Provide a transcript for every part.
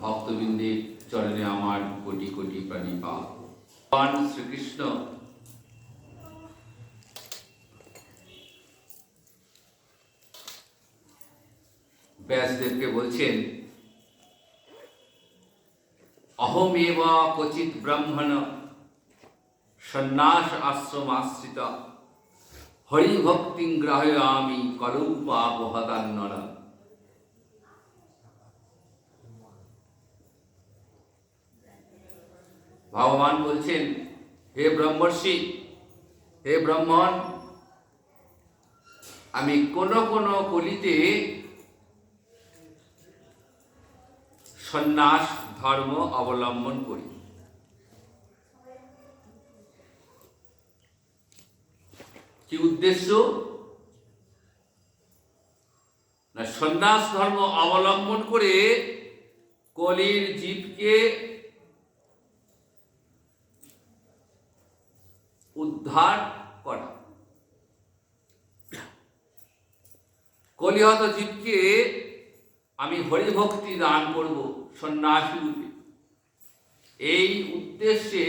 ভক্তবৃন্দের চরণে আমার কোটি কোটি প্রণিপাত। ভগবান শ্রীকৃষ্ণ ব্যাসদেবকে বলছেন, অহমেব ক্বচিৎ ব্রহ্মণ সন্ন্যাস আশ্রম আশ্রিত হরিভক্তি গ্রাহয়ামি কলৌ পাপহতান্নর। ভগবান বলছেন, হে ব্রহ্মর্ষি, হে ব্রাহ্মণ, আমি কোন কোন কলিতে সন্ন্যাস ধর্ম অবলম্বন করি। কি উদ্দেশ্য? না, সন্ন্যাস ধর্ম অবলম্বন করে কলির জীবকে উদ্ধার করা, কলিহত জীবকে আমি হরিভক্তি দান করব সন্ন্যাসী রূপে। এই উদ্দেশ্যে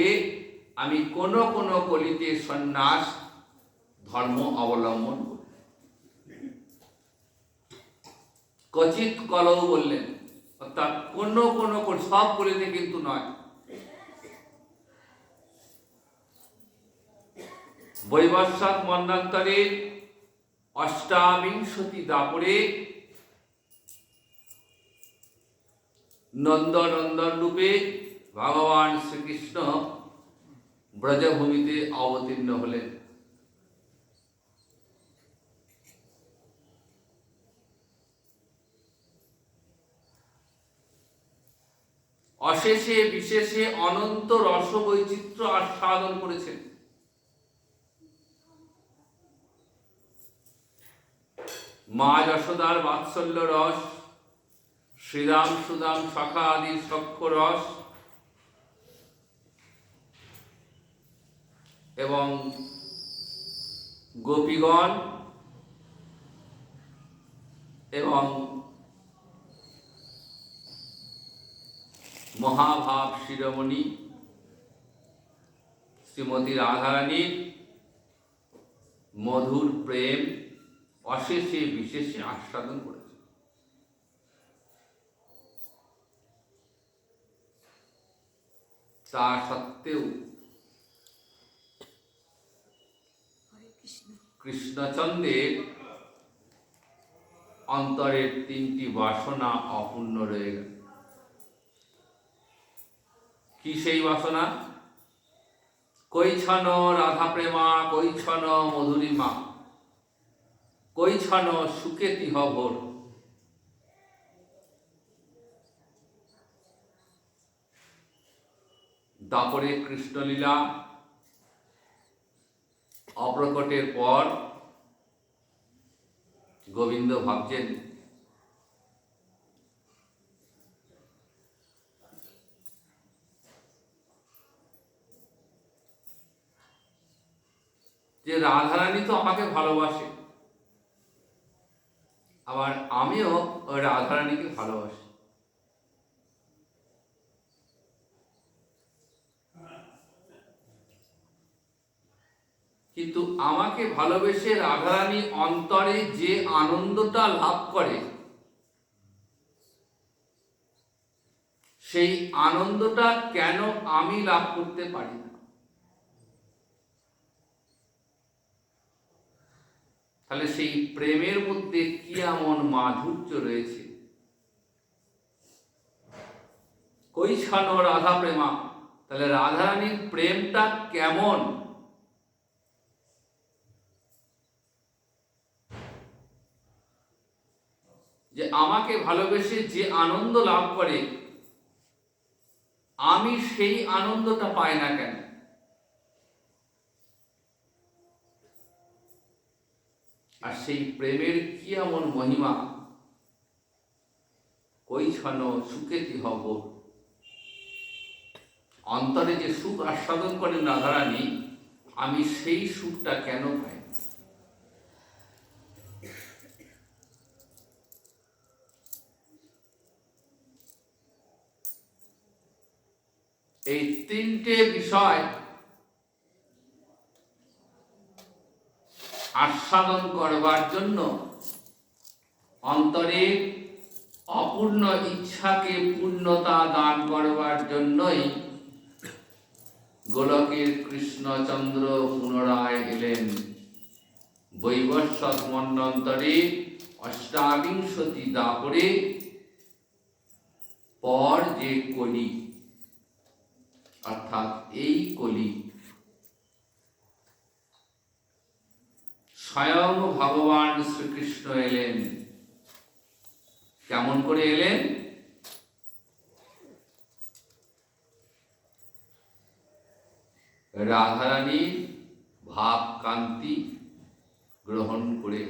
আমি কোন কোন কলিতে সন্ন্যাস ধর্ম অবলম্বন করি। ক্বচিৎ কলৌ বললেন, অর্থাৎ কোন কোন সব কলিতে কিন্তু নয়। বৈবস্বত মন্বন্তরের অষ্টাবিংশতি দাপরে নন্দনন্দন রূপে ভগবান শ্রীকৃষ্ণ ব্রজভূমিতে অবতীর্ণ হলেন। অশেষে বিশেষে অনন্ত রস বৈচিত্র্য আস্বাদন করেছেন। মা যশোদার বাৎসল্য রস, শ্রীরাম সুদাম সখা আদির সখ্য রস এবং গোপীগণ এবং মহাভাব শিরোমণি শ্রীমতী রাধারানীর মধুর প্রেম অশেষে বিশেষে আস্বাদন করেছে। তা সত্ত্বেও কৃষ্ণচন্দ্রের অন্তরের তিনটি বাসনা অপূর্ণ রয়ে গেল। কি সেই বাসনা? কৈছন রাধা প্রেমা, কৈছন মধুরিমা, কৈছন সুকেতিহ ভোর। দাপরে কৃষ্ণলীলা অপ্রকটের পর গোবিন্দ ভাবছেন, যে রাধারানী তো আমাকে ভালোবাসে, আবার আমিও ওই রাধারানীকে ভালোবাসি, কিন্তু আমাকে ভালোবেসে রাধারানী অন্তরে যে আনন্দটা লাভ করে, সেই আনন্দটা কেন আমি লাভ করতে পারি না? তাহলে সেই প্রেমের মধ্যে কি এমন মাধুর্য রয়েছে? কৈছন রাধা প্রেমা, তাহলে রাধারানীর প্রেমটা কেমন? যে আমাকে ভালোবেসে যে আনন্দ লাভ করে, আমি সেই আনন্দটা পাই না কেন? আর সেই প্রেমের কি এমন মহিমা? কৈছন সুকেতিহ ভোর, অন্তরে যে সুখ আস্বাদন করেন রাধারানী, আমি সেই সুখটা কেন পাই? এই তিনটে বিষয় আস্বাদন করবার জন্য, অন্তরে অপূর্ণ ইচ্ছাকে পূর্ণতা দান করবার জন্যই গোলকের কৃষ্ণচন্দ্র পুনরায় এলেন বৈবস্বত মন্বন্তরে অষ্টাবিংশতি দাপরে পর যে কলি, অর্থাৎ এই কলি স্বয়ং ভগবান শ্রীকৃষ্ণ এলেন। কেমন করে এলেন? রাধারানীর ভাব কান্তি গ্রহণ করে,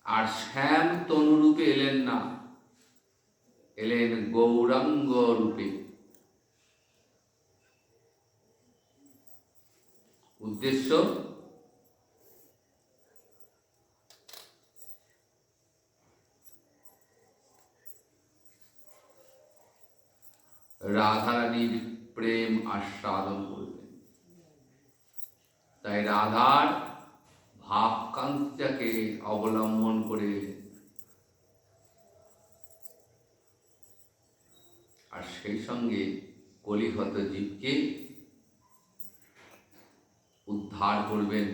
আর শ্যাম তনুরূপে এলেন না, এলেন গৌরাঙ্গ রূপে। উদ্দেশ্য রাধারানীর প্রেম আস্বাদন করবেন। তাই রাধার ভাবকান্তিটাকে অবলম্বন করে, আর সেই সঙ্গে কলিহত জীবকে উদ্ধার করবেন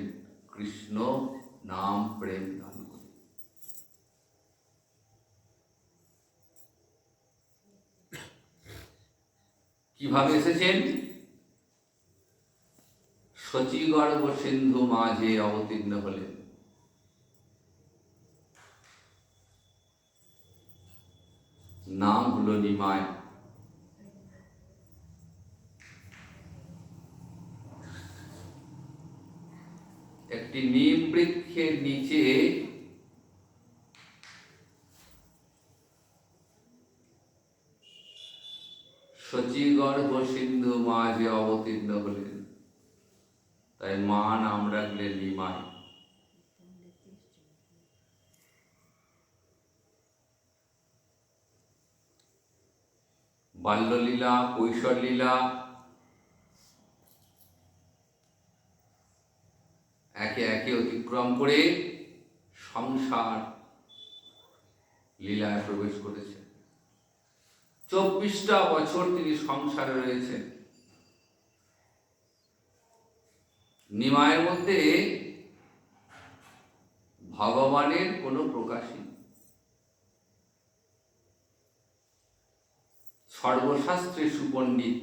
কৃষ্ণ নাম প্রেম দান করে। কিভাবে এসেছেন? শচীগর্ভ সিন্ধু মাঝে অবতীর্ণ হলেন। নাম হলো নিমাই। একটি নিম বৃক্ষের নিচে শচীগর্ভ সিন্ধু মাঝে অবতীর্ণ হলেন, তাই মা নাম রাখলেন নিমাই। বাল্যলীলা, কৈশোরলীলা একে একে অতিক্রম করে সংসার লীলায় প্রবেশ করেছেন। 24টা বছর তিনি সংসারে রয়েছেন। নিমায়ের মধ্যে ভগবানের কোনো প্রকাশই নেই। সর্বশাস্ত্রে সুপণ্ডিত,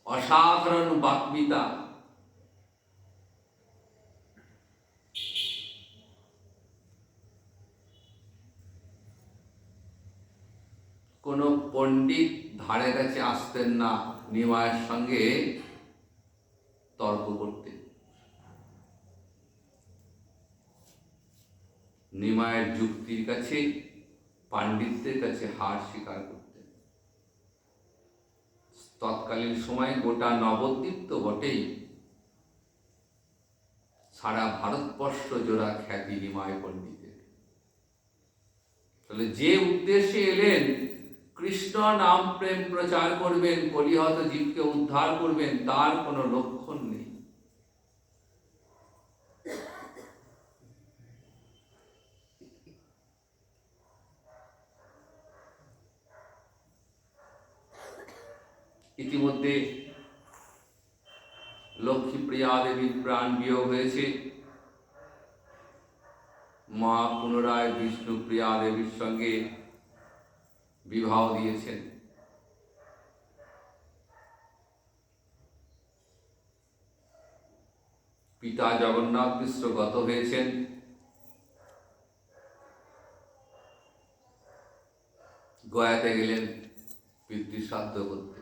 অসাধারণ বাগ্মিতা, কোন পণ্ডিত ধারে কাছে আসতেন না নিমায়ের সঙ্গে তর্ক করতে। নিমায়ের যুক্তির কাছে, পাণ্ডিত্যের কাছে হার স্বীকার করতেন। তৎকালীন সময়ে গোটা নবদ্বীপ তো বটেই, সারা ভারতবর্ষ জোড়া খ্যাতি নিমায় পণ্ডিতের। তাহলে যে উদ্দেশ্যে এলেন, কৃষ্ণ নাম প্রেম প্রচার করবেন, কলিহত জীবকে উদ্ধার করবেন, তার কোনো লক্ষণ নেই। ইতিমধ্যে লক্ষ্মীপ্রিয়া দেবীর প্রাণ বিয়োগ হয়েছে। মা পুনরায় বিষ্ণুপ্রিয়া দেবীর সঙ্গে বিবাহ দিয়েছেন। পিতা জগন্নাথ মিশ্র গত হয়েছেন। গয়াতে গেলেন পিতৃশ্রাদ্ধ করতে।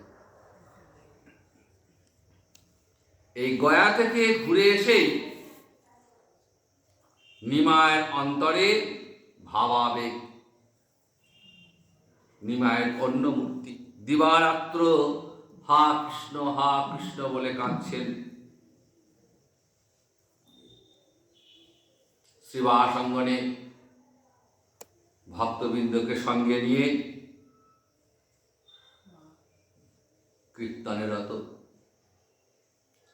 এই গয়া থেকে ঘুরে এসেই নিমায়ের অন্তরে ভাবাবেগ, নিমায়ের অন্য মূর্তি দিবারাত্র হা কৃষ্ণ বলে কাঁদছেন। শ্রীবাস অঙ্গনে ভক্তবৃন্দকে সঙ্গে নিয়ে কীর্তনে রত।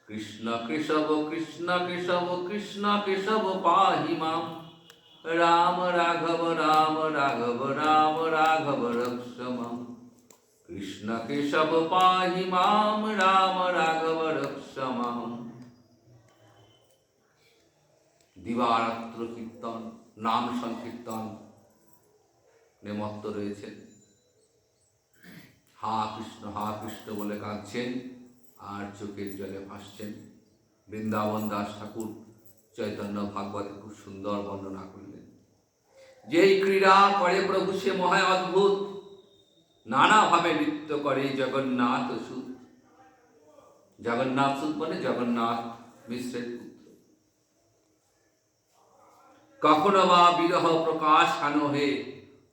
কৃষ্ণ কেশব কৃষ্ণ কেশব কৃষ্ণ কেশব পাহি মাম, রাম রাঘব রাম রাঘব রাম রাঘব রক্ষ মাম। কৃষ্ণ কেশব পাহি মাম, রাম রাঘব রক্ষ মাম। দিবারাত্র কীর্তন, নাম সংকীর্তন নেমত্ত রয়েছেন। হা কৃষ্ণ বলে কাঁদছেন আর চোখের জলে ভাসছেন। বৃন্দাবন দাস ঠাকুর চৈতন্য ভাগবতে খুব সুন্দর বর্ণনা করলেন। যেই ক্রীড়া করে প্রভু সে মহা অদ্ভুত, নানাভাবে নৃত্য করে জগন্নাথ সুত। জগন্নাথ সুত মানে জগন্নাথ মিশ্রের পুত্র। কখনো বা বিরহ প্রকাশ আনো হে,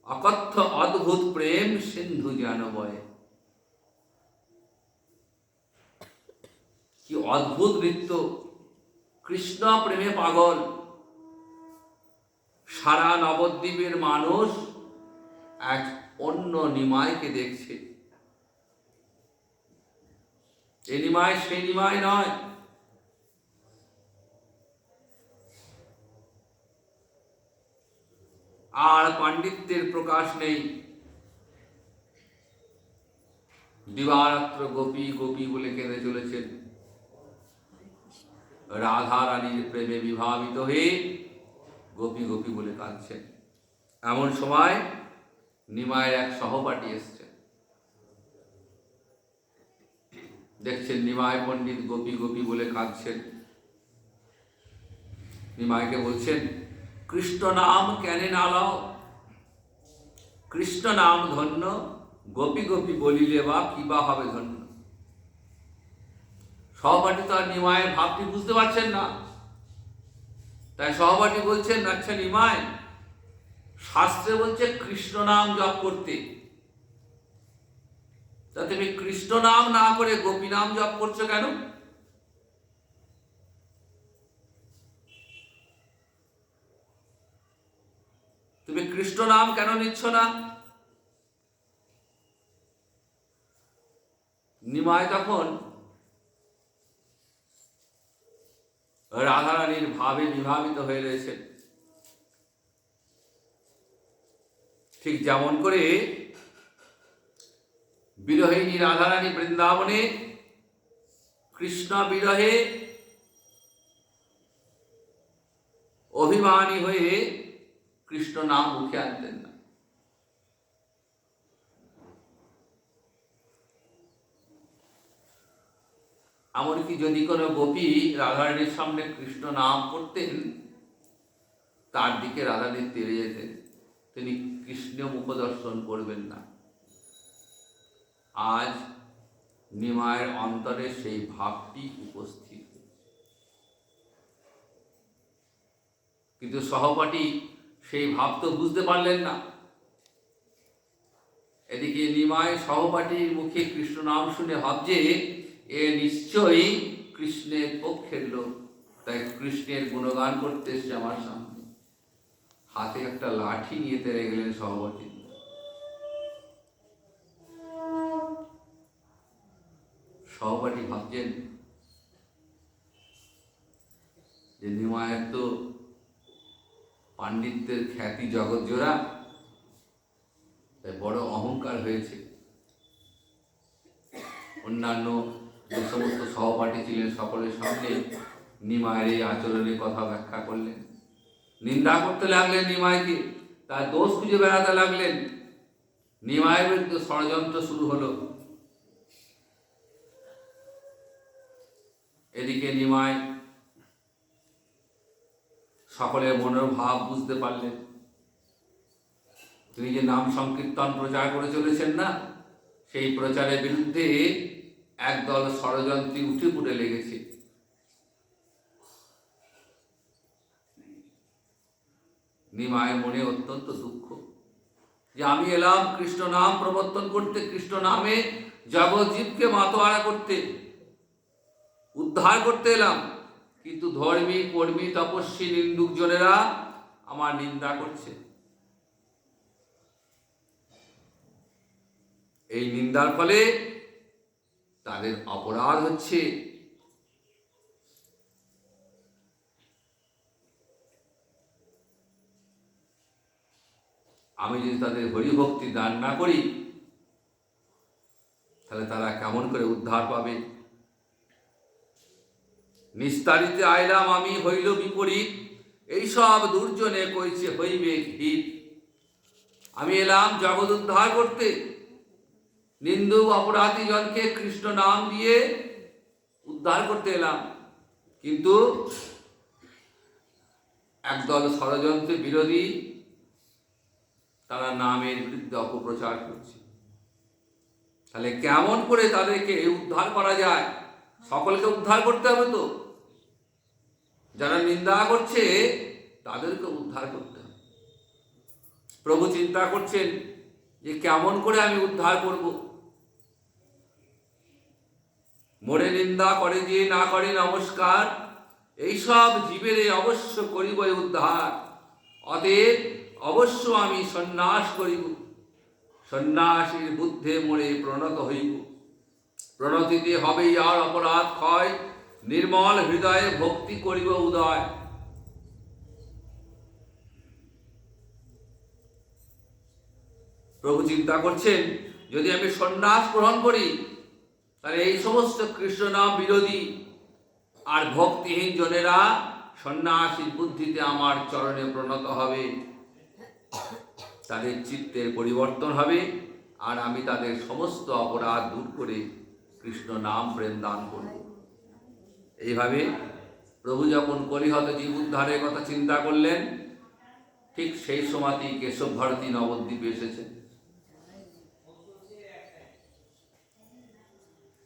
অকথ্য অদ্ভুত প্রেম সিন্ধু যেন বয়ে। কি অদ্ভুত নৃত্য! কৃষ্ণ প্রেমে পাগল সারা নবদ্বীপের মানুষ এক অন্য নিমাইকে দেখছে। এ নিমাই সেই নিমাই নয়। আর পাণ্ডিত্যের প্রকাশ নেই। দিবারাত্র গোপী গোপী বলে কেঁদে চলেছেন। রাধা রানীর প্রেমে বিভাবিত হয়ে গোপী গোপী বলে কাঁদছেন। এমন সময় নিমায়ের এক সহপাঠী এসছে। দেখছেন নিমায় পণ্ডিত গোপী গোপী বলে কাঁদছেন। নিমাইকে বলছেন, কৃষ্ণ নাম কেন না লও? কৃষ্ণ নাম ধন্য, গোপী গোপী বলিলে বা কিবা হবে ধন্য। সহপাঠী তো আর নিমায়ের ভাবটি বুঝতে পারছেন না। তাই সহপাঠী বলছেন, আচ্ছা নিমাই, শাস্ত্রে বলছে কৃষ্ণ নাম জপ করতে, তা তুমি কৃষ্ণ নাম না করে গোপী নাম জপ করছো কেন? তুমি কৃষ্ণ নাম কেন নিচ্ছ না? নিমাই তখন রাধারানীর ভাবে বিভাবিত হয়ে রয়েছে। ঠিক যেমন করে বিরহিনী রাধারানী বৃন্দাবনে কৃষ্ণ বিরহে অভিমানী হয়ে কৃষ্ণ নাম মুখে আনতেন না। এমনকি যদি কোনো গোপী রাধারানীর সামনে কৃষ্ণ নাম করতেন, তার দিকে রাধারানী তেড়ে যেতেন, তিনি কৃষ্ণ মুখ দর্শন করবেন না। আজ নিমায়ের অন্তরে সেই ভাবটি উপস্থিত, কিন্তু সহপাঠী সেই ভাব তো বুঝতে পারলেন না। এদিকে নিমায় সহপাঠীর মুখে কৃষ্ণ নাম শুনে ভাবছে এ নিশ্চয়ই কৃষ্ণের পক্ষের লোক, তাই কৃষ্ণের গুণগান করতে এসছে আমার সামনে। হাতে একটা লাঠি নিয়ে তেড়ে গেলেন সহপাঠী। সহপাঠী ভাবছেন যে নিমায়ের তো পাণ্ডিত্যের খ্যাতি জগৎ জোড়া, তাই বড় অহংকার হয়েছে। অন্যান্য যে সমস্ত সহপাঠী ছিলেন সকলের সামনে নিমায়ের এই আচরণের কথা ব্যাখ্যা করলেন, নিন্দা করতে লাগলেন নিমাইকে, তার দোষ খুঁজে বেড়াতে লাগলেন। নিমায়ের বিরুদ্ধে ষড়যন্ত্র শুরু হলো। এদিকে নিমাই সকলের মনের ভাব বুঝতে পারলেন। তিনি যে নাম সংকীর্তন প্রচার করে চলেছেন না, সেই প্রচারের বিরুদ্ধে একদল ষড়যন্ত্রী উঠে পড়ে লেগেছে। নিমায়ের মনে অত্যন্ত দুঃখ যে আমি এলাম কৃষ্ণ নাম প্রবর্তন করতে, কৃষ্ণ নামে জগৎজীবকে মাতোয়ারা করতে, উদ্ধার করতে এলাম, কিন্তু ধর্মী কর্মী তপস্বী নিন্দুক জনেরা আমার নিন্দা করছে। এই নিন্দার ফলে তাদের অপরাধ হচ্ছে। আমি যদি তাদের হরিভক্তি দান না করি তাহলে তারা কেমন করে উদ্ধার পাবে? নিস্তারিতে আইলাম আমি, হইল বিপরীত, এইসব দুর্জনে কইছে হইবে হিত। আমি এলাম জগৎ উদ্ধার করতে, নিন্দুক অপরাধী জনকে কৃষ্ণ নাম দিয়ে উদ্ধার করতে এলাম, কিন্তু একদল ষড়যন্ত্র বিরোধী তারা নামের বিরুদ্ধে অপপ্রচার করছে। তাহলে কেমন করে তাদেরকে উদ্ধার করা যায়? সকলকে উদ্ধার করতে হবে তো, যারা নিন্দা করছে তাদেরকে উদ্ধার করতে হবে। প্রভু চিন্তা করছেন যে কেমন করে আমি উদ্ধার করব। মোরে নিন্দা করে যে না করে নমস্কার, এইসব জীবেরে অবশ্য করিব উদ্ধার। অতএব অবশ্য আমি সন্ন্যাস করিব, সন্ন্যাসীর বুদ্ধে মোরে প্রণত হইব। প্রণতিতে হবে আর অপরাধ ক্ষয়, নির্মল হৃদয়ে ভক্তি করিব উদয়। প্রভু চিন্তা করছেন যদি আমি সন্ন্যাস গ্রহণ করি তাহলে এই সমস্ত কৃষ্ণ নাম বিরোধী আর ভক্তিহীন জনেরা সন্ন্যাসীর বুদ্ধিতে আমার চরণে প্রণত হবে, তাদের চিত্তের পরিবর্তন হবে, আর আমি তাদের সমস্ত অপরাধ দূর করে কৃষ্ণ নাম প্রেম দান করব। এইভাবে প্রভু যখন কলিহত জীব উদ্ধারের কথা চিন্তা করলেন, ঠিক সেই সময়তেই কেশব ভারতী নবদ্বীপে এসেছে।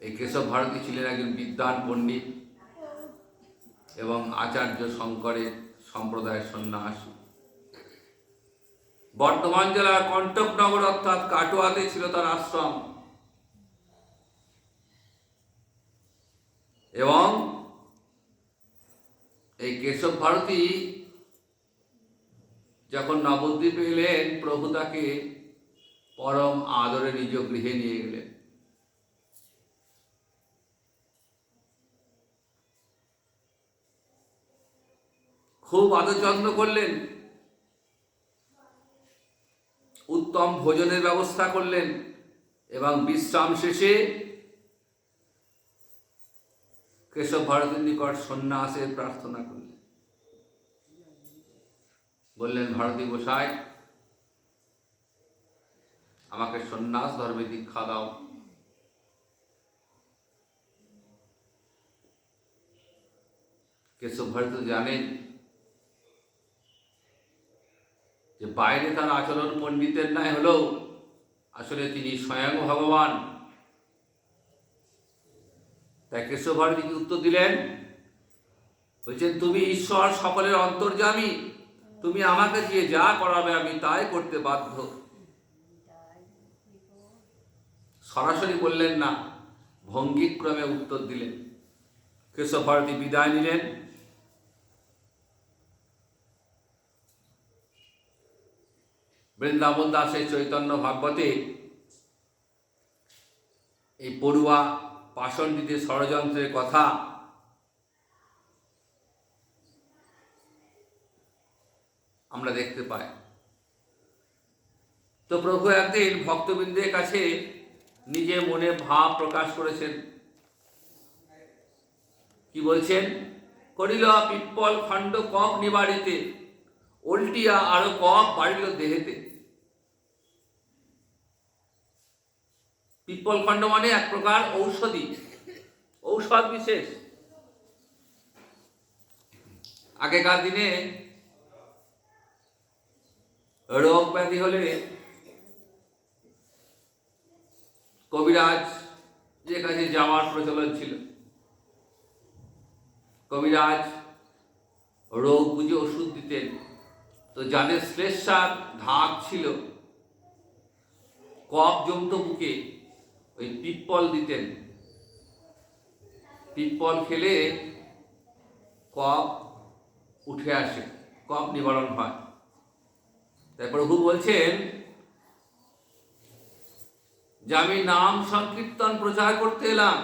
এই কেশব ভারতী ছিলেন একজন বিদ্বান পণ্ডিত এবং আচার্য শঙ্করের সম্প্রদায়ের সন্ন্যাসী। বর্ধমান জেলার কণ্টকনগর অর্থাৎ কাটোয়াতে ছিল তার আশ্রম। এবং এই কেশব ভারতী যখন নবদ্বীপে এলেন, প্রভু তাকে পরম আদরে নিজ গৃহে নিয়ে গেলেন। খুব আদর যত্ন করলেন, উত্তম ভোজনের ব্যবস্থা করলেন এবং বিশ্রাম শেষে কেশব ভারতীর নিকট সন্ন্যাসের প্রার্থনা করলেন। বললেন, ভারতী গোসাই, আমাকে সন্ন্যাস ধর্মে দীক্ষা দাও। কেশব ভারতী জানেন যে বাইরে তার আচরণ পণ্ডিতের ন্যায় হলেও আসলে তিনি স্বয়ং ভগবান। তাই কেশব ভারতীকে উত্তর দিলেন, বলছেন, তুমি ঈশ্বর, সকলের অন্তর্যামী, তুমি আমাকে দিয়ে যা করাবে আমি তাই করতে বাধ্য। সরাসরি বললেন না, ভঙ্গিক্রমে উত্তর দিলেন। কেশব ভারতী বিদায় নিলেন। বৃন্দাবন দাসের চৈতন্য ভাগবতে এই পড়ুয়া পাষণ্ডিতের ষড়যন্ত্রের কথা আমরা দেখতে পাই। তো প্রভু একদিন ভক্তবৃন্দের কাছে নিজের মনে ভাব প্রকাশ করেছেন। কি বলছেন? করিল পিপ্পল খণ্ড কফ নিবারিতে, উল্টিয়া আরো কফ বাড়িল দেহেতে। পিপ্পল খণ্ড মানে এক প্রকার ঔষধি, ঔষধ বিশেষ। আগেকার দিনে রোগ ব্যাধি হলে কবিরাজ যে কাছে যাওয়ার প্রচলন ছিল। কবিরাজ রোগ বুঝে ওষুধ দিতেন। তো যাদের শ্লেষার ধাপ ছিল, কফ জমত বুকে, ওই পিপ্পল দিতেন। পিপ্পল খেলে কফ উঠে আসে, কফ নিবারণ হয়। তাই প্রভু বলছেন যে আমি নাম সংকীর্তন প্রচার করতে এলাম।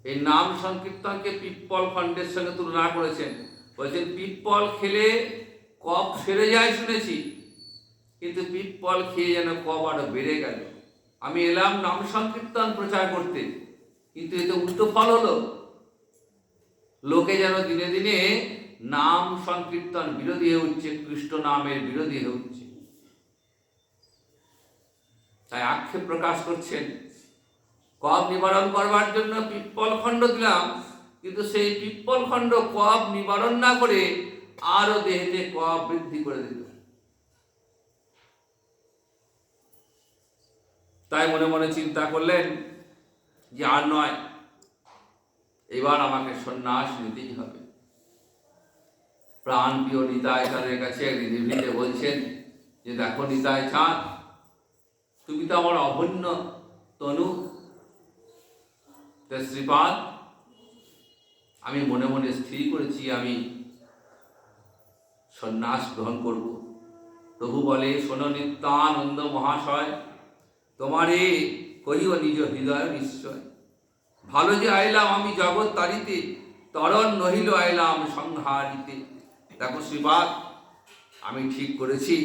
এই নাম সংকীর্তনকে পিপ্পল খণ্ডের সঙ্গে তুলনা করেছেন, বলছেন পিপ্পল খেলে কফ সেরে যায় শুনেছি, কিন্তু পিপ্পল খেয়ে যেন কফ আরো বেড়ে গেল। আমি এলাম নাম সংকীর্তন প্রচার করতে, কিন্তু এতে উল্টো ফল হলো। লোকে যেন দিনে দিনে নাম সংকীর্তন বিরোধী হয়ে উঠছে, কৃষ্ণ নামের বিরোধী হয়ে উঠছে। তাই আক্ষেপ প্রকাশ করছেন, কফ নিবারণ করবার জন্য পিপ্পল খণ্ড দিলাম, কিন্তু সেই পিপ্পল খণ্ড কফ নিবারণ না করে আরো দেহেতে কফ বৃদ্ধি করে দিল। তাই মনে মনে চিন্তা করলেন যে আর নয়, এবার আমাকে সন্ন্যাস নিতেই হবে। প্রাণ প্রিয় নিতাই চাঁদের কাছে একদিন নিভৃতে বলছেন যে দেখো নিতাই চাঁদ, তুমি তো আমার অভন্য তনু, শ্রীপাদ, আমি মনে মনে স্থির করেছি আমি সন্ন্যাস গ্রহণ করব। প্রভু বলে, শোনো নিত্যানন্দ মহাশয়, তোমারে কহিও নিজ হৃদয় নিশ্চয়। ভালো যে আইলাম আমি জগৎ তারিতে, তরণ নহিল আইলাম সংহারিতে। দেখো শ্রীপাদ, আমি ঠিক করেছি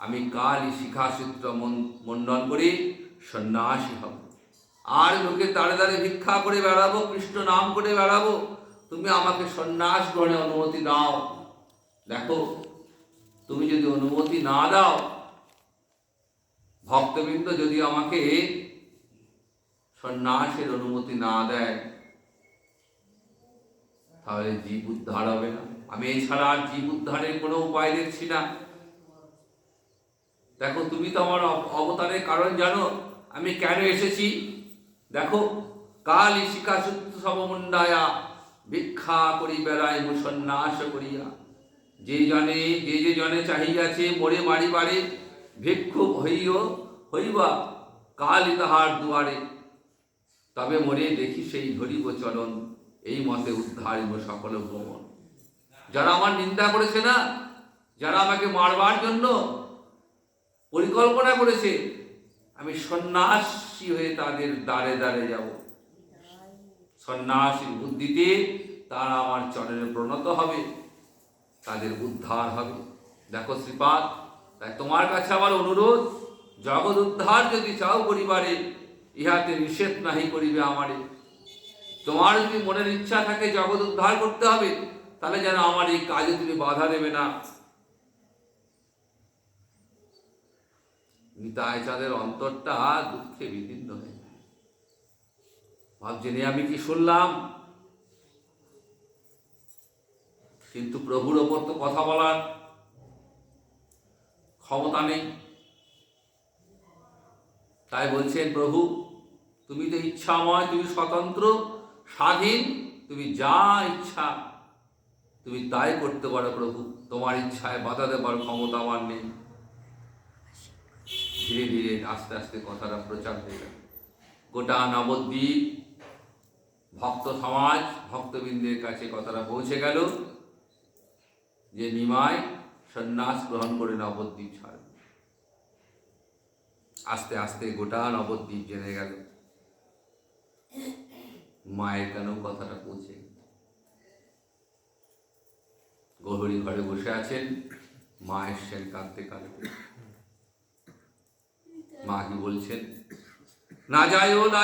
আমি কালই শিখাসূত্র মণ্ডন করে সন্ন্যাসী হব। আর লোকের দ্বারে দ্বারে ভিক্ষা করে বেড়াবো, কৃষ্ণ নাম করে বেড়াবো। তুমি আমাকে সন্ন্যাস গ্রহণে অনুমতি দাও। দেখো, তুমি যদি অনুমতি না দাও, ভক্তবৃন্দ যদি আমাকে সন্ন্যাসের অনুমতি না দেয়, তাহলে জীব উদ্ধার হবে না। আমি এছাড়া আর জীব উদ্ধারের কোনো উপায় দেখছি না। দেখো, তুমি তো আমার অবতারের কারণ জানো, আমি কেন এসেছি। দেখো, কালই শিখাসূত্র সবমুণ্ডায়া, ভিক্ষা করি বেড়াই সন্ন্যাস করিয়া। যে জনে চাহিয়াছে মোরে বাড়ি বাড়ি, ভিক্ষুক হইবা কালই তাহার দুয়ারে। তবে মোরে দেখি সেই ধরিব চলন, এই মতে উদ্ধারিব সকল ভ্রমণ। যারা আমার নিন্দা করেছে না, যারা আমাকে মারবার জন্য পরিকল্পনা করেছে, আমি সন্ন্যাসী হয়ে তাদের দ্বারে দ্বারে যাব। সন্ন্যাসীর বুদ্ধিতে তারা আমার চরণে প্রণত হবে, তাদের উদ্ধার হবে। দেখো শ্রীপাদ, তাই তোমার কাছে আমার অনুরোধ, জগৎ উদ্ধার যদি চাও করিবারে, ইহাতে নিষেধ নাহি করিবে আমারে। তোমার যদি মনের ইচ্ছা থাকে জগৎ উদ্ধার করতে হবে, তাহলে যেন আমার এই কাজে তুমি বাধা দেবে না। নিতাই চাঁদের অন্তরটা দুঃখে বিদীর্ণ হয়ে যায়। ভাবছেন, আমি কি শুনলাম, কিন্তু প্রভুর ওপর তো কথা বলার ক্ষমতা নেই। তাই বলছেন, প্রভু তুমি তো ইচ্ছাময়, তুমি স্বতন্ত্র স্বাধীন, তুমি যা ইচ্ছা তুমি তাই করতে পারো প্রভু, তোমার ইচ্ছায় বাধা দেবার ক্ষমতা আমার নেই। ধীরে ধীরে আস্তে আস্তে কথাটা প্রচার হয়ে গেল। গোটা নবদ্বীপ ভক্ত সমাজ, ভক্তবৃন্দের কাছে কথাটা পৌঁছে গেল যে নিমাই সন্ন্যাস গ্রহণ করে নবদ্বীপ ছাড়বে। আস্তে আস্তে গোটা নবদ্বীপ জেনে গেল। মায়ের কেন কথাটা পৌঁছে গেল। গৌরী ঘরে বসে আছেন, মা এসছেন কাঁদতে কাঁদতে। মা কি বলছেন, না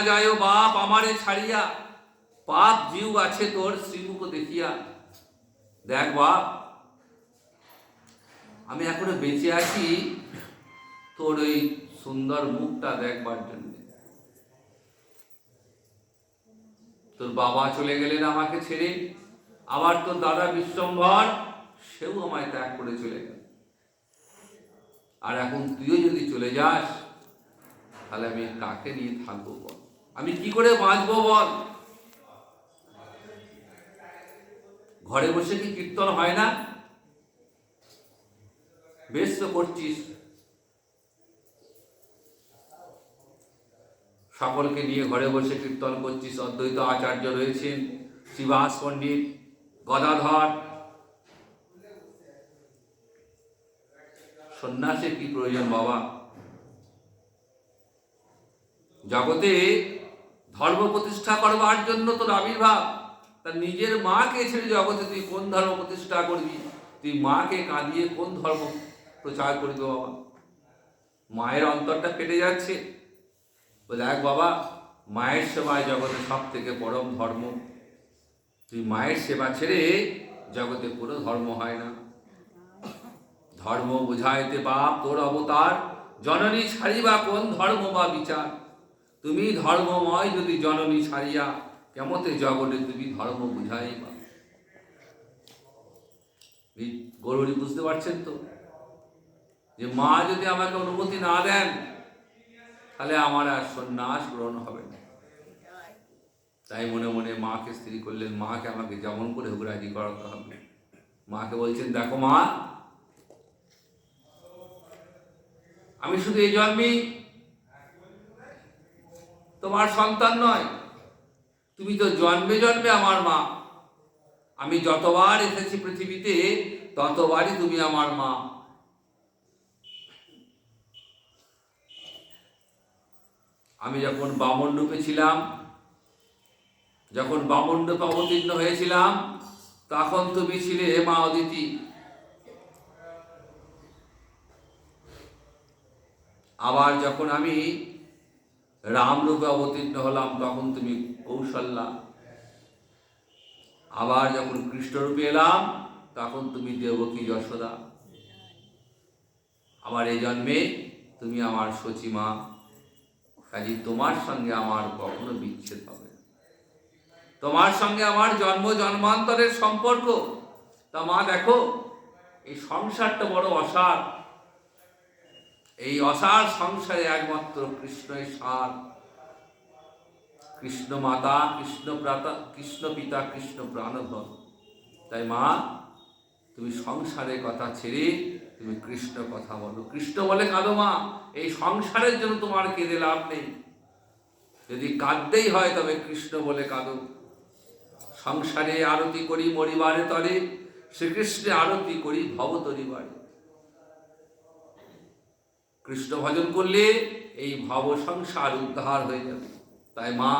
যায়ও বাপ আমারে ছাড়িয়া, পাপ জিউ আছে তোর শ্রীমুখ দেখিয়া। দেখ বাপ, আমি এখনো বেঁচে আছি তোর ওই সুন্দর মুখটা দেখবার জন্য। তোর বাবা চলে গেলেন আমাকে ছেড়ে, আবার তোর দাদা বিশ্বম্ভর, সেও আমায় ত্যাগ করে চলে গেল। আর এখন তুইও যদি চলে যাস, তাহলে আমি কাকে নিয়ে থাকবো বল, আমি কি করে বাঁচবো বল। ঘরে বসে কি কীর্তন হয় না? বেশ তো করছিস, সকলকে নিয়ে ঘরে বসে কীর্তন করছিস। অদ্বৈত আচার্য রয়েছেন, শ্রীবাস পণ্ডিত, গদাধর, সন্ন্যাসের কি প্রয়োজন বাবা? জগতে ধর্ম প্রতিষ্ঠা করবার জন্য তোর আবির্ভাব। তার নিজের মাকে ছেড়ে জগতে তুই কোন ধর্ম প্রতিষ্ঠা করবি? তুই মাকে কাঁদিয়ে কোন ধর্ম প্রচার করবি বাবা? মায়ের অন্তরটা ফেটে যাচ্ছে। বলে, এক বাবা, মায়ের সেবায় জগতে সব থেকে পরম ধর্ম। তুই মায়ের সেবা ছেড়ে জগতে কোনো ধর্ম হয় না। ধর্ম বুঝাইতে বাপ তোর অবতার, জননী ছাড়িবা কোন ধর্ম বা বিচার? তুমি ধর্মময় যদি জননী ছাড়িয়া, কেমতে জগতে তুমি ধর্ম বুঝাইবা? গৌরী বুঝতে পারছেন তো যে মা যদি আমাকে অনুমতি না দেন, তাহলে আমার আর সন্ন্যাস গ্রহণ হবে না। তাই মনে মনে মাকে স্থির করলেন, মাকে আমাকে যেমন করে হোক রাজি করাতে হবে। মাকে বলছেন, দেখো মা, আমি শুধু এই জন্মেই তোমার সন্তান নয়, তুমি তো জন্মে জন্মে আমার মা। আমি যতবার এসেছি পৃথিবীতে, ততবারই তুমি আমার মা। আমি যখন বামন রূপে ছিলাম, যখন বামন রূপে অবতীর্ণ হয়েছিলাম, তখন তুমি ছিলে মা অদিতি। আবার যখন আমি রাম রূপে অবতীর্ণ হলাম, তখন তুমি কৌশল্যা। আবার যখন কৃষ্ণ রূপে এলাম, তখন তুমি দেবকী যশোদা। আবার এই জন্মে তুমি আমার সচিমা। কাজে তোমার সঙ্গে আমার কখনো বিচ্ছেদ হবে না। তোমার সঙ্গে আমার জন্ম জন্মান্তরের সম্পর্ক। তা মা দেখো, এই সংসারটা বড় অসার। এই অসার সংসারে একমাত্র কৃষ্ণই সার। কৃষ্ণ মাতা, কৃষ্ণ প্রাতা, কৃষ্ণ পিতা, কৃষ্ণ প্রাণধন। তাই মা, তুমি সংসারের কথা ছেড়ে তুমি কৃষ্ণ কথা বলো। কৃষ্ণ বলে কাঁদো মা, এই সংসারের জন্য তোমার কেঁদে লাভ নেই। যদি কাঁদতেই হয় তবে কৃষ্ণ বলে কাঁদো। সংসারে আরতি করি মরিবারে তরে, শ্রীকৃষ্ণে আরতি করি ভব তরিবারে। কৃষ্ণ ভজন করলে এই ভব সংসার উদ্ধার হয়ে যাবে। তাই মা,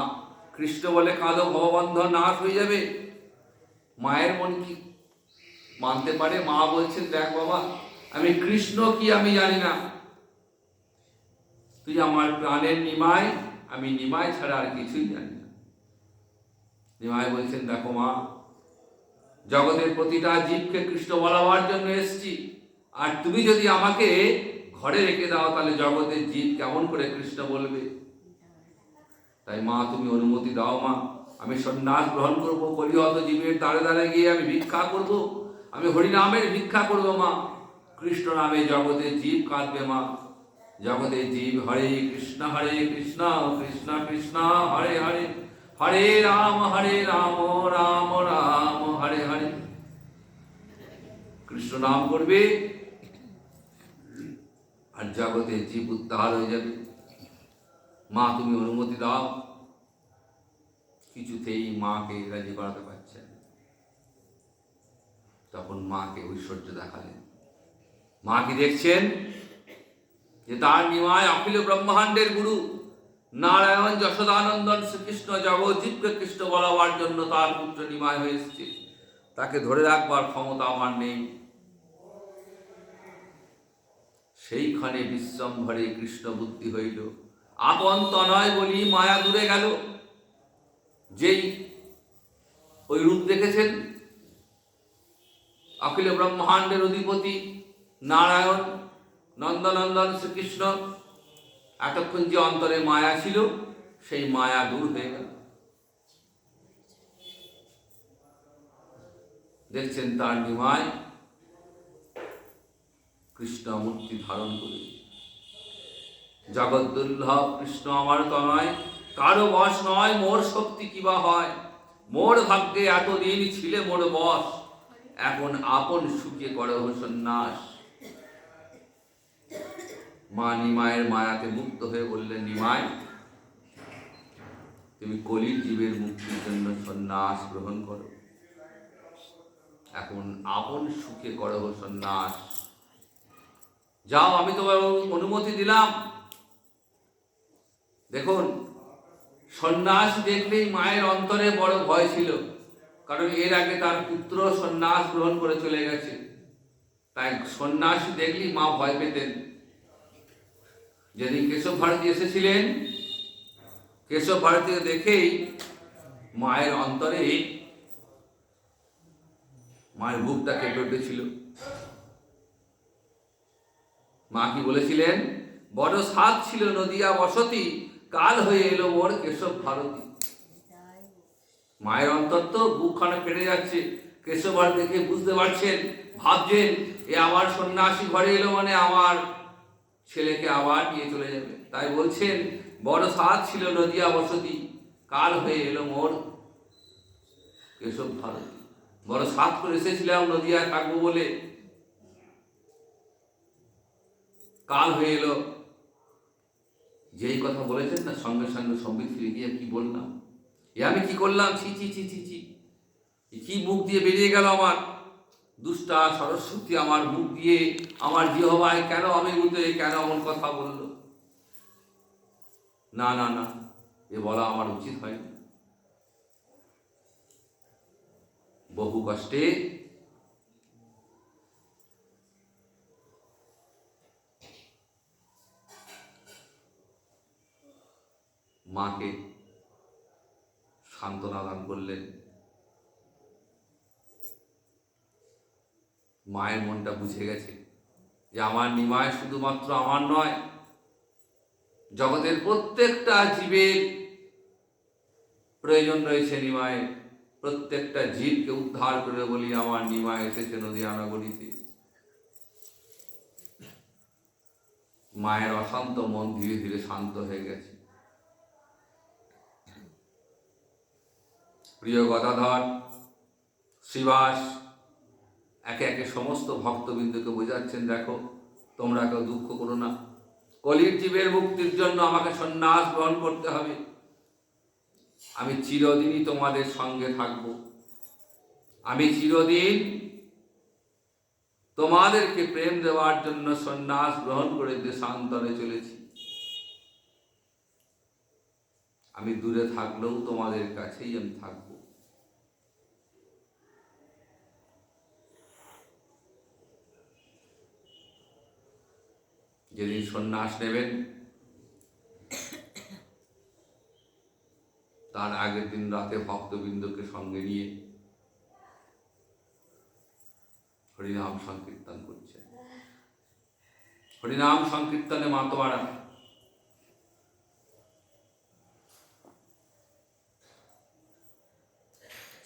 কৃষ্ণ বলে কাঁদো, ভববন্ধন নাশ হয়ে যাবে। মায়ের মন কি মানতে পারে? মা বলছেন, দেখ বাবা, আমি কৃষ্ণ কি আমি জানি না, তুই আমার প্রাণের নিমাই, আমি নিমাই ছাড়া আর কিছুই জানি না। নিমাই বলছেন, দেখো মা, জগতের প্রতিটা জীবকে কৃষ্ণ বলাবার জন্য এসেছি। আর তুমি যদি আমাকে ঘরে রেখে দাও, তাহলে জগতের জীব কেমন করে কৃষ্ণ বলবে? তাই মা, তুমি অনুমতি দাও মা, আমি সন্ন্যাস গ্রহণ করবো। কলিহত জীবের দ্বারে দ্বারে গিয়ে আমি ভিক্ষা করব। আমি হরিনামের ভিক্ষা করব মা। কৃষ্ণ নামে জগতের জীব কাঁদবে মা। জগতের জীব হরে কৃষ্ণ কৃষ্ণ কৃষ্ণ হরে হরে, হরে রাম রাম রাম হরে হরে। কৃষ্ণ নাম করবে আর জগতের জীব উদ্ধার হয়ে যাবে। মা, তুমি অনুমতি দাও। কিছুতেই মাকে রাজি করাতে পারছেন। তখন মাকে ঐশ্বর্য দেখালেন। মা কি দেখছেন যে তার নিমায় অখিল ব্রহ্মাণ্ডের গুরু নারায়ণ যশোদানন্দন শ্রীকৃষ্ণ জগৎজীবকে কৃষ্ণ বলাবার জন্য তার পুত্র নিমায় হয়ে এসেছে। তাকে ধরে রাখবার ক্ষমতা আমার নেই। সেইখানে বিশ্বম্ভরে কৃষ্ণ বুদ্ধি হইল, আপন তনয় বলি মায়া দূরে গেল। যেই ওই রূপ দেখেছেন অখিল ব্রহ্মাণ্ডের অধিপতি নারায়ণ নন্দনন্দন শ্রীকৃষ্ণ, এতক্ষণ যে অন্তরে মায়া ছিল, সেই মায়া দূর হয়ে গেল। দেখছেন তার নিমায় কৃষ্ণ মূর্তি ধারণ করে, জগৎ দুর্লভ কৃষ্ণ আমার তনয়, কারো বশ নয় মোর শক্তি কিবা হয়। মোর ভাগ্যে এতদিন ছিলে মোর বশ, এখন আপন সুখে করো সন্ন্যাস। মা নিমায়ের মায়াতে মুক্ত হয়ে বললেন, নিমাই, তুমি কলির জীবের মুক্তির জন্য সন্ন্যাস গ্রহণ করো। এখন আপন সুখে করো সন্ন্যাস। যাও, আমি তোমার অনুমতি দিলাম। দেখুন, সন্ন্যাস দেখলেই মায়ের অন্তরে বড় ভয় ছিল, কারণ এর আগে তার পুত্র সন্ন্যাস গ্রহণ করে চলে গেছে। তাই সন্ন্যাসী দেখলেই মা ভয় পেতেন। যেদিন কেশব ভারতী এসেছিলেন, কেশব ভারতীকে দেখেই মায়ের অন্তরে, মায়ের বুকটা কেঁপে উঠেছিল। মা কি বলেছিলেন? বড় সাধ ছিল নদিয়া বসতি, কাল হয়ে এলো মোর কেশব ভারতী। মায়ের অন্তর তো বুকখানা ফেটে যাচ্ছে। কেশব ভারতীকে বুঝতে পারছেন, ভাবছেন এ আবার সন্ন্যাসী ঘরে এলো মানে আমার ছেলেকে আবার নিয়ে চলে যাবে। তাই বলছেন, বড় সাধ ছিল নদিয়া বসতি, কাল হয়ে এলো মোর কেশব ভারতী। বড় সাধ করে এসেছিলাম নদিয়া থাকবো বলে, কাল হয়ে এলো। যেই কথা বলেছেন না, সঙ্গে সঙ্গে সম্বিত ফিরে গিয়ে কি বললাম, এ আমি কি করলাম, ছি ছি ছি ছি ছি, কি মুখ দিয়ে বেরিয়ে গেল আমার। দুষ্টা সরস্বতী আমার মুখ দিয়ে, আমার জিহ্বায় কেন আমি বুঝতে, কেন এমন কথা বলল। না না না, এ বলা আমার উচিত হয়নি। বহু কষ্টে মাকে সান্ত্বনা দান করলেন। মায়ের মনটা বুঝে গেছে যে আমার নিমায় শুধুমাত্র আমার নয়, জগতের প্রত্যেকটা জীবের প্রয়োজন রয়েছে নিমায়। প্রত্যেকটা জীবকে উদ্ধার করে বলি আমার নিমায় এসেছে নদিয়া নগরীতে। মায়ের অশান্ত মন ধীরে ধীরে শান্ত হয়ে গেছে। প্রিয় গদাধর, শ্রীবাস একে একে সমস্ত ভক্তবৃন্দকে বোঝাচ্ছেন, দেখো তোমরা কেউ দুঃখ করো না, কলির জীবের মুক্তির জন্য আমাকে সন্ন্যাস গ্রহণ করতে হবে। আমি চিরদিনই তোমাদের সঙ্গে থাকব। আমি চিরদিন তোমাদেরকে প্রেম দেওয়ার জন্য সন্ন্যাস গ্রহণ করে দেশান্তরে চলেছি। আমি দূরে থাকলেও তোমাদের কাছেই আমি থাকব। যেদিন সন্ন্যাস নেবেন, তার আগের দিন রাতে ভক্তবৃন্দকে সঙ্গে নিয়ে হরিনাম সংকীর্তন করছেন। হরিনাম সংকীর্তনে মাতোয়ারা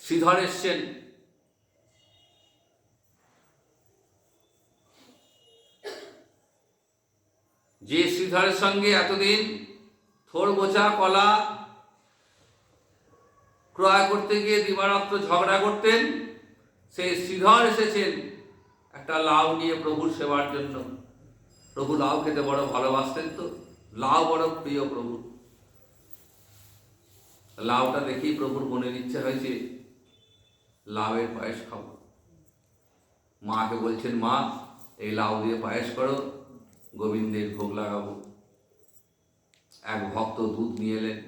শ্রীধর এসছেন। যে শ্রীধরের সঙ্গে এতদিন থোড় বোঝা কলা ক্রয় করতে গিয়ে দিবারাত্র ঝগড়া করতেন, সেই শ্রীধর এসেছেন একটা লাউ নিয়ে প্রভুর সেবার জন্য। প্রভু লাউ খেতে বড় ভালোবাসতেন, তো লাউ বড় প্রিয় প্রভু। লাউটা দেখেই প্রভুর মনের ইচ্ছা হয়েছে লাউয়ের পায়েস খাবো। মাকে বলছেন, মা এই লাউ দিয়ে পায়েস করো, গোবিন্দের ভোগ লাগাবো। এক ভক্ত দুধ নিয়ে এলেন।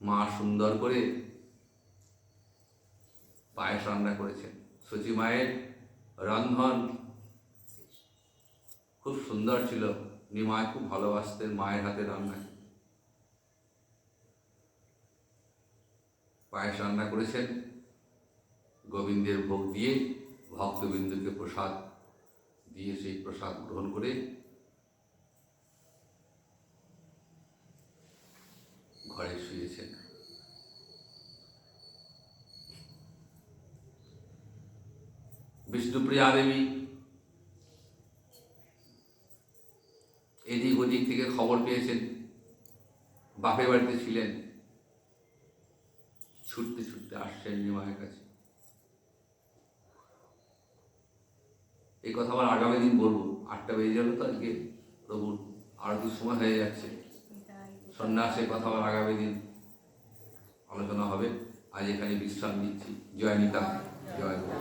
মা সুন্দর করে পায়েস রান্না করেছেন। সচি মায়ের রন্ধন খুব সুন্দর ছিল। নিমায় খুব ভালোবাসতেন মায়ের হাতে রান্না। পায়েস রান্না করেছেন, গোবিন্দের ভোগ দিয়ে ভক্তবিন্দুকে প্রসাদ দিয়ে সেই প্রসাদ গ্রহণ করে ঘরে শুয়েছেন। বিষ্ণুপ্রিয়া দেবী এদিক ওদিক থেকে খবর পেয়েছেন, বাপের বাড়িতে ছিলেন, ছুটতে ছুটতে আসছেন নিমায়ের কাছে। এই কথা আবার আগামী দিন বলবো। 8টা বেজে যাবে তো আজকে, প্রভুর আরতির সময় হয়ে যাচ্ছে। সন্ন্যাসের কথা আবার আগামী দিন আলোচনা হবে। আজ এখানে বিশ্রাম নিচ্ছি। জয় নিতা, জয় গুরু।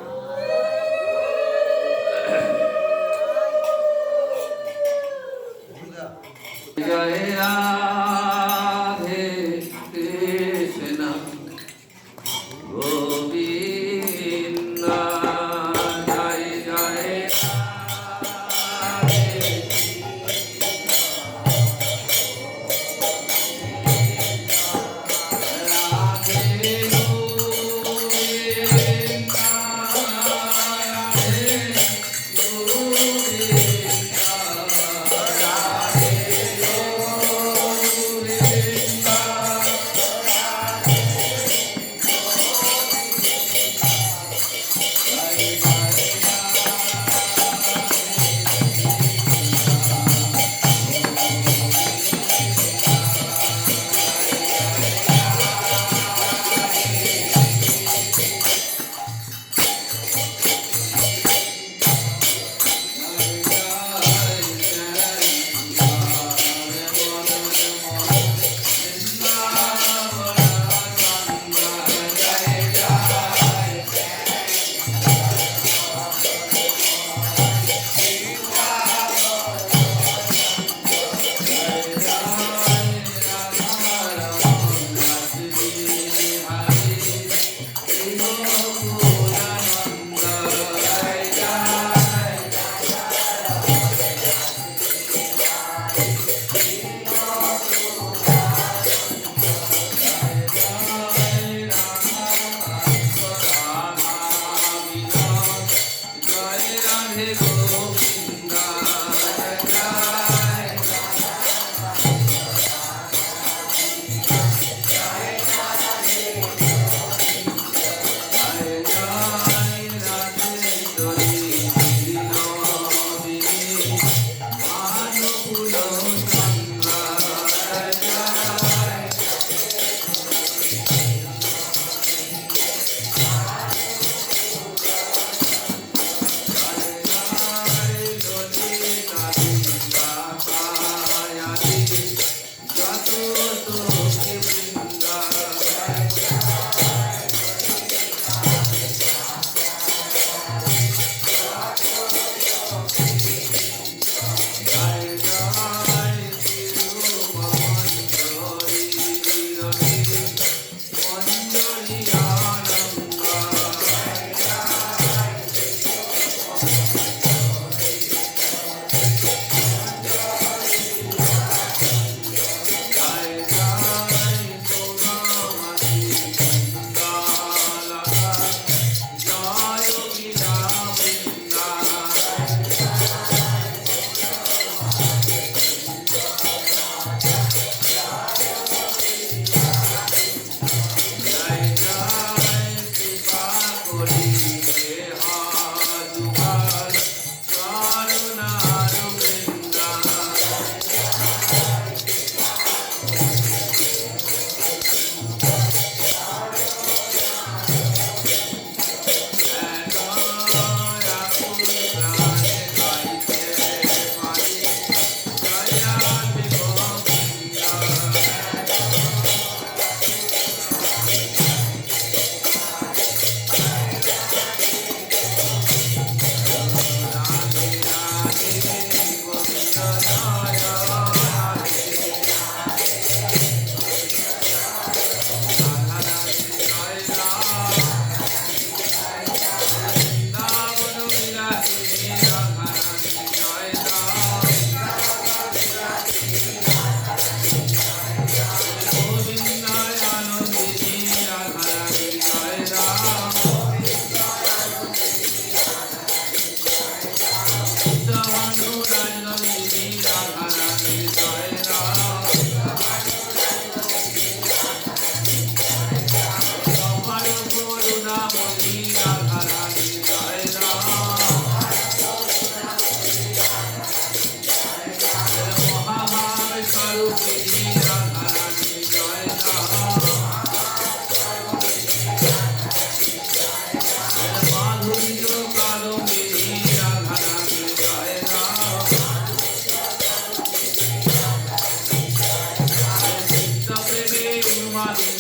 জগন্নাথ